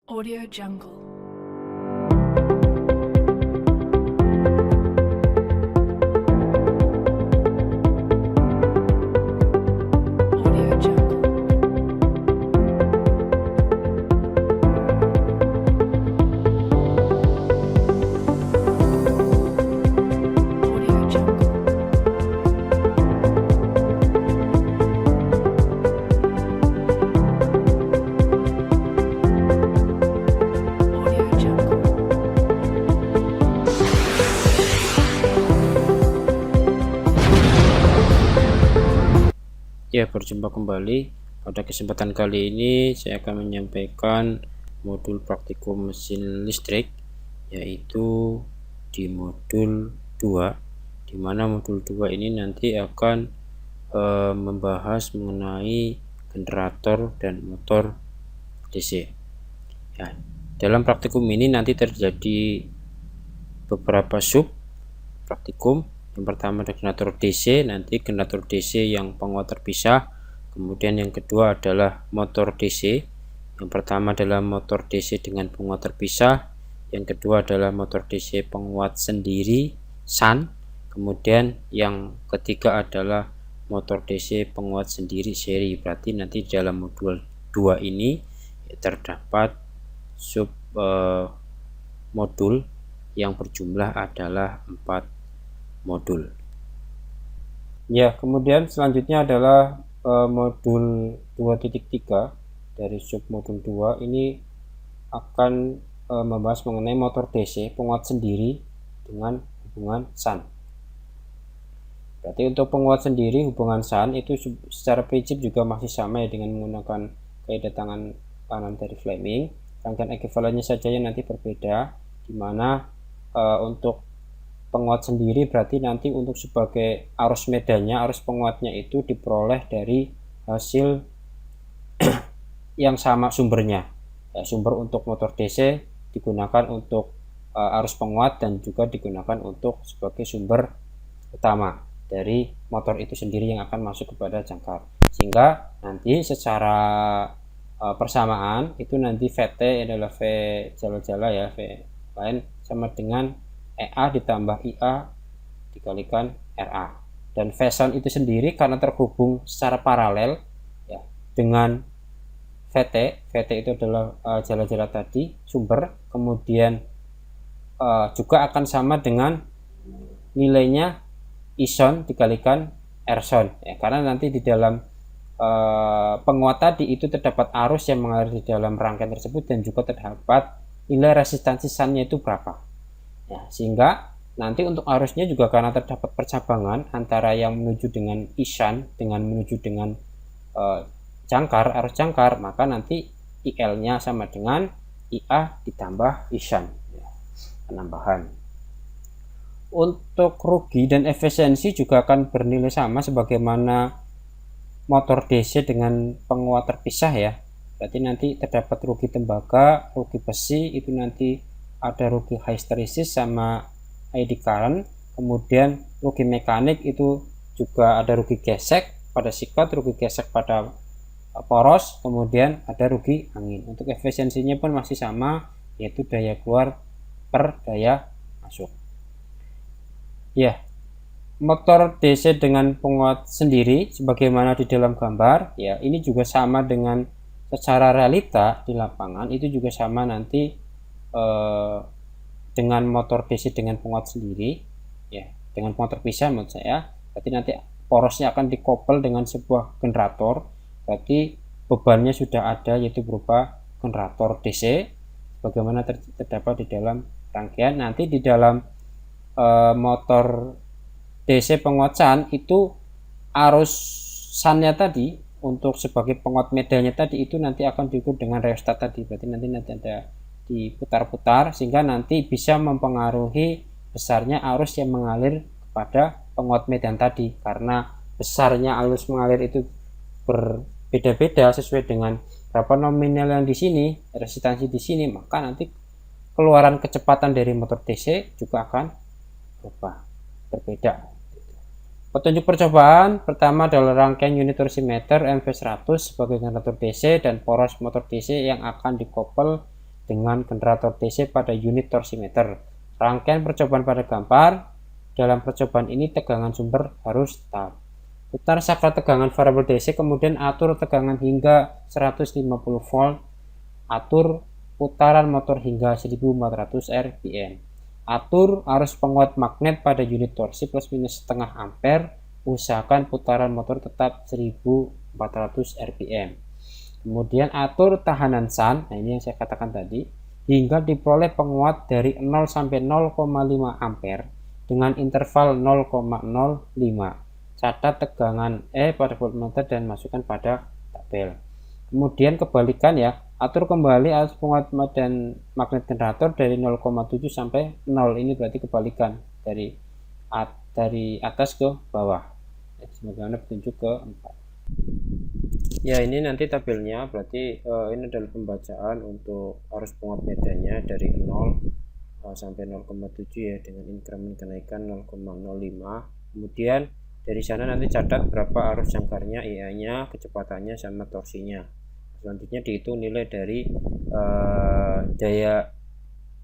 Audio Jungle. Audio Jungle. Audio Jungle. Audio Jungle. Ya, berjumpa kembali. Pada kesempatan kali ini saya akan menyampaikan modul praktikum mesin listrik, yaitu di modul 2, di mana modul 2 ini nanti akan membahas mengenai generator dan motor DC. Ya, dalam praktikum ini nanti terjadi beberapa sub praktikum. Yang pertama ada generator DC, nanti generator DC yang penguat terpisah. Kemudian yang kedua adalah motor DC. Yang pertama adalah motor DC dengan penguat terpisah. Yang kedua adalah motor DC penguat sendiri SAN. Kemudian yang ketiga adalah motor DC penguat sendiri seri. Berarti nanti dalam modul 2 ini terdapat sub modul yang berjumlah adalah 4 modul. Ya, kemudian selanjutnya adalah modul 2.3 dari sub modul 2 ini akan membahas mengenai motor DC penguat sendiri dengan hubungan SAN. Berarti untuk penguat sendiri hubungan SAN itu secara prinsip juga masih sama ya, dengan menggunakan kaidah tangan kanan dari Fleming. Rangkaian ekuivalennya saja yang nanti berbeda, di mana untuk penguat sendiri berarti nanti untuk sebagai arus medannya, arus penguatnya itu diperoleh dari hasil yang sama sumbernya. Ya, sumber untuk motor DC digunakan untuk arus penguat dan juga digunakan untuk sebagai sumber utama dari motor itu sendiri yang akan masuk kepada jangkar. Sehingga nanti secara persamaan itu nanti VT adalah V jala-jala ya, V lain sama dengan EA ditambah IA dikalikan RA. Dan VSAN itu sendiri karena terhubung secara paralel ya dengan VT itu adalah jala-jala tadi sumber, kemudian juga akan sama dengan nilainya Ison dikalikan Rson ya, karena nanti di dalam penguat tadi itu terdapat arus yang mengalir di dalam rangkaian tersebut dan juga terdapat nilai resistansi SAN-nya itu berapa ya, sehingga nanti untuk arusnya juga karena terdapat percabangan antara yang menuju dengan Isan dengan menuju dengan jangkar, arus jangkar, maka nanti IL-nya sama dengan IA ditambah Isan ya, penambahan. Untuk rugi dan efisiensi juga akan bernilai sama sebagaimana motor DC dengan penguat terpisah ya. Berarti nanti terdapat rugi tembaga, rugi besi, itu nanti ada rugi hysteresis sama ID current. Kemudian rugi mekanik itu juga ada rugi gesek pada sikat, rugi gesek pada poros, kemudian ada rugi angin. Untuk efisiensinya pun masih sama, yaitu daya keluar per daya masuk. Ya, motor DC dengan penguat sendiri sebagaimana di dalam gambar ya, ini juga sama dengan secara realita di lapangan, itu juga sama nanti dengan motor DC dengan penguat sendiri ya, dengan penguat terpisah menurut saya. Berarti nanti porosnya akan dikoppel dengan sebuah generator, berarti bebannya sudah ada yaitu berupa generator DC bagaimana terdapat di dalam rangkaian. Nanti di dalam motor DC penguat SAN itu arus SAN-nya tadi untuk sebagai penguat medannya tadi itu nanti akan diukur dengan rheostat tadi. Berarti nanti ada diputar-putar sehingga nanti bisa mempengaruhi besarnya arus yang mengalir kepada penguat medan tadi, karena besarnya arus mengalir itu berbeda-beda sesuai dengan berapa nominal yang di sini, resistansi di sini, maka nanti keluaran kecepatan dari motor DC juga akan berbeda. Petunjuk percobaan pertama adalah rangkaian unit torsimeter MV100 sebagai generator DC dan poros motor DC yang akan dikoppel dengan generator DC pada unit torsimeter. Rangkaian percobaan pada gambar. Dalam percobaan ini tegangan sumber harus tetap. Putar saklar tegangan variabel DC, kemudian atur tegangan hingga 150 volt. Atur putaran motor hingga 1400 rpm. Atur arus penguat magnet pada unit torsi plus minus setengah ampere. Usahakan putaran motor tetap 1400 rpm. Kemudian atur tahanan SAN, nah ini yang saya katakan tadi, hingga diperoleh penguat dari 0 sampai 0,5 ampere dengan interval 0,05. Catat tegangan E pada voltmeter dan masukkan pada tabel. Kemudian kebalikan ya, atur kembali arus penguat dan magnet generator dari 0,7 sampai 0. Ini berarti kebalikan dari atas ke bawah. Sebagaimana petunjuk ke-4. Ya, ini nanti tabelnya, berarti ini adalah pembacaan untuk arus penguat medannya dari 0 sampai 0,7 ya, dengan increment kenaikan 0,05. Kemudian dari sana nanti catat berapa arus jangkarnya, IA-nya, kecepatannya, sama torsinya. Selanjutnya dihitung nilai dari daya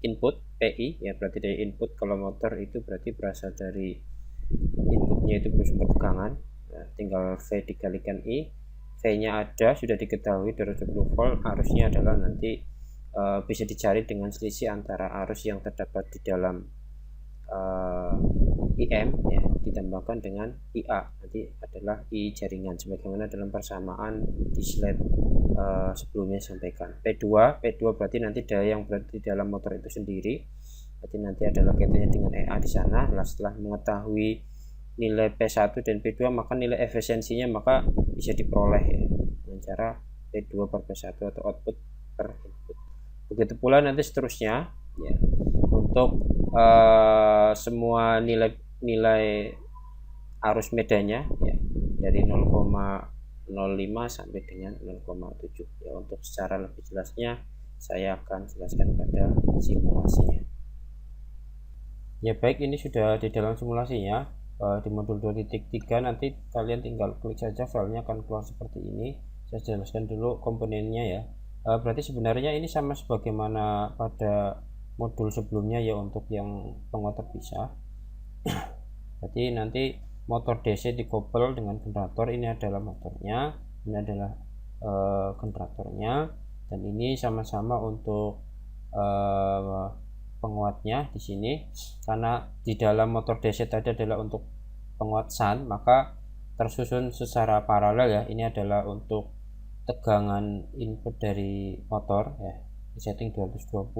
input PI ya, berarti daya input kalau motor itu berarti berasal dari inputnya itu bersumber tegangan. Nah, tinggal V dikalikan I. V-nya ada, sudah diketahui 220 volt. Arusnya adalah nanti bisa dicari dengan selisih antara arus yang terdapat di dalam IM ya, ditambahkan dengan IA, nanti adalah I jaringan sebagaimana dalam persamaan di slide sebelumnya sampaikan. P2 berarti nanti daya yang berada di dalam motor itu sendiri, berarti nanti adalah kaitannya dengan EA di sana. Setelah mengetahui nilai P1 dan P2 maka nilai efisiensinya maka bisa diperoleh ya, dengan cara P2 per P1 atau output per input. Begitu pula nanti seterusnya ya, untuk semua nilai arus medannya ya, dari 0,05 sampai dengan 0,7 ya. Untuk secara lebih jelasnya saya akan jelaskan pada simulasinya. Ya baik, ini sudah di dalam simulasinya. Di modul 2.3 nanti kalian tinggal klik saja, filenya akan keluar seperti ini. Saya jelaskan dulu komponennya ya. Berarti sebenarnya ini sama sebagaimana pada modul sebelumnya ya, untuk yang penguat terpisah. Berarti nanti motor DC dikopel dengan generator, ini adalah motornya, ini adalah generatornya, dan ini sama-sama untuk penguatnya di sini. Karena di dalam motor DC tadi adalah untuk penguat SAN, maka tersusun secara paralel ya. Ini adalah untuk tegangan input dari motor ya, di setting 220.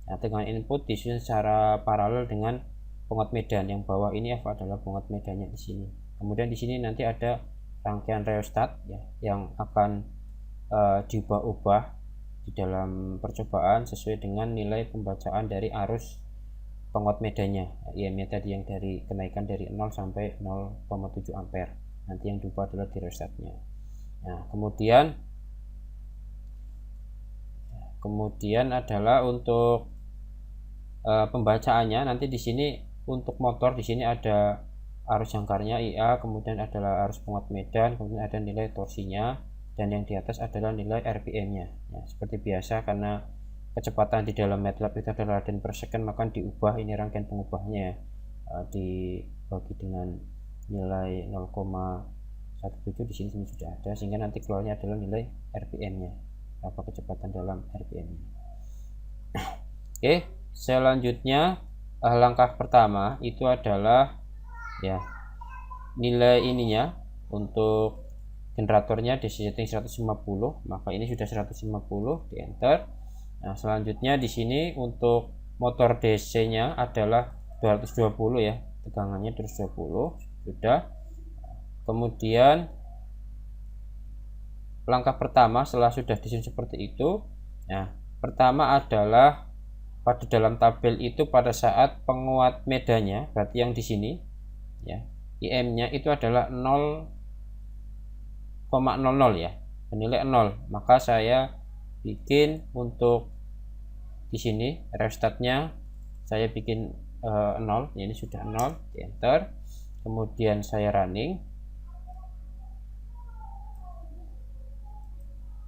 Nah, tegangan input disusun secara paralel dengan penguat medan. Yang bawah ini F adalah penguat medannya di sini. Kemudian di sini nanti ada rangkaian rheostat ya, yang akan diubah-ubah di dalam percobaan sesuai dengan nilai pembacaan dari arus penguat medannya. IM-nya tadi yang dari kenaikan dari 0 sampai 0,7 ampere. Nanti yang diubah adalah di rheostatnya. Nah, kemudian adalah untuk pembacaannya nanti di sini. Untuk motor di sini ada arus jangkarnya IA, kemudian adalah arus penguat medan, kemudian ada nilai torsinya, dan yang di atas adalah nilai RPM-nya. Ya, seperti biasa, karena kecepatan di dalam MATLAB itu adalah radian per second, maka diubah ini rangkaian pengubahnya dibagi dengan nilai 0,17 di sini sudah ada, sehingga nanti keluarnya adalah nilai RPM-nya, apa kecepatan dalam RPM-nya. Oke, selanjutnya langkah pertama itu adalah ya, nilai ininya untuk generatornya di setting 150, maka ini sudah 150, di enter. Nah, selanjutnya di sini untuk motor DC-nya adalah 220 ya, tegangannya 220 sudah. Kemudian langkah pertama setelah sudah disusun seperti itu, nah pertama adalah pada dalam tabel itu pada saat penguat medannya, berarti yang di sini ya, IM-nya itu adalah 0,00 ya, nilai 0, maka saya bikin untuk di sini rheostatnya saya bikin 0, ini sudah 0, di enter. Kemudian saya running,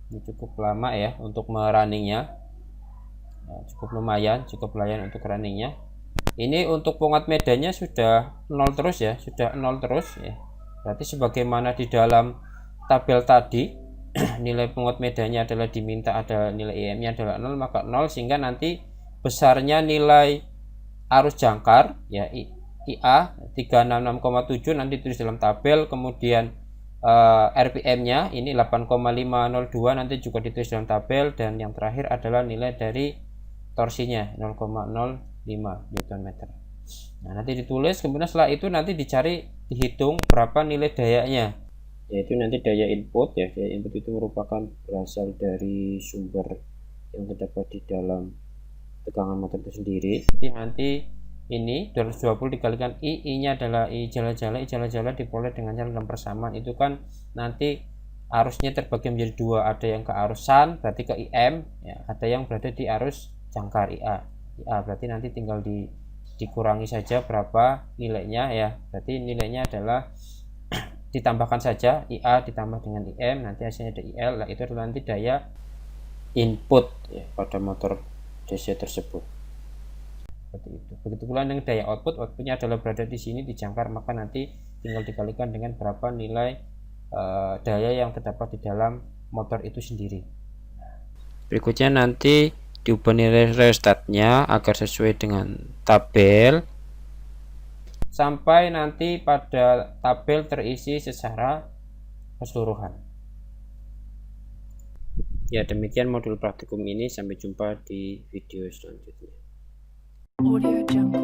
ini cukup lama ya untuk merunningnya. cukup lumayan, cukup layan untuk runningnya. Ini untuk penguat medannya sudah 0 terus ya, sudah 0 terus ya. Berarti sebagaimana di dalam tabel tadi nilai penguat medannya adalah diminta ada nilai IM-nya adalah 0, maka 0, sehingga nanti besarnya nilai arus jangkar ya IA 366,7 nanti tulis dalam tabel, kemudian RPM-nya ini 8,502 nanti juga ditulis dalam tabel, dan yang terakhir adalah nilai dari torsinya 0,05 Nm. Nah, nanti ditulis, kemudian setelah itu nanti dicari, dihitung berapa nilai dayanya, yaitu nanti daya input ya. Daya input itu merupakan berasal dari sumber yang terdapat di dalam tegangan motor itu sendiri. Jadi nanti ini 220 dikalikan I nya adalah I jala-jala diperoleh dengan cara dalam persamaan itu kan nanti arusnya terbagi menjadi dua, ada yang ke arus sun berarti ke IM ya, ada yang berada di arus jangkar IA berarti nanti tinggal dikurangi saja berapa nilainya ya, berarti nilainya adalah ditambahkan saja IA ditambah dengan IM, nanti hasilnya ada IL. Nah, itu adalah nanti daya input ya pada motor DC tersebut. Seperti itu. Begitu pula dengan daya output, outputnya adalah berada di sini di jangkar, maka nanti tinggal dikalikan dengan berapa nilai daya yang terdapat di dalam motor itu sendiri. Berikutnya nanti diubah nilai restartnya agar sesuai dengan tabel sampai nanti pada tabel terisi secara keseluruhan. Ya, demikian modul praktikum ini, sampai jumpa di video selanjutnya. Audio Jungle.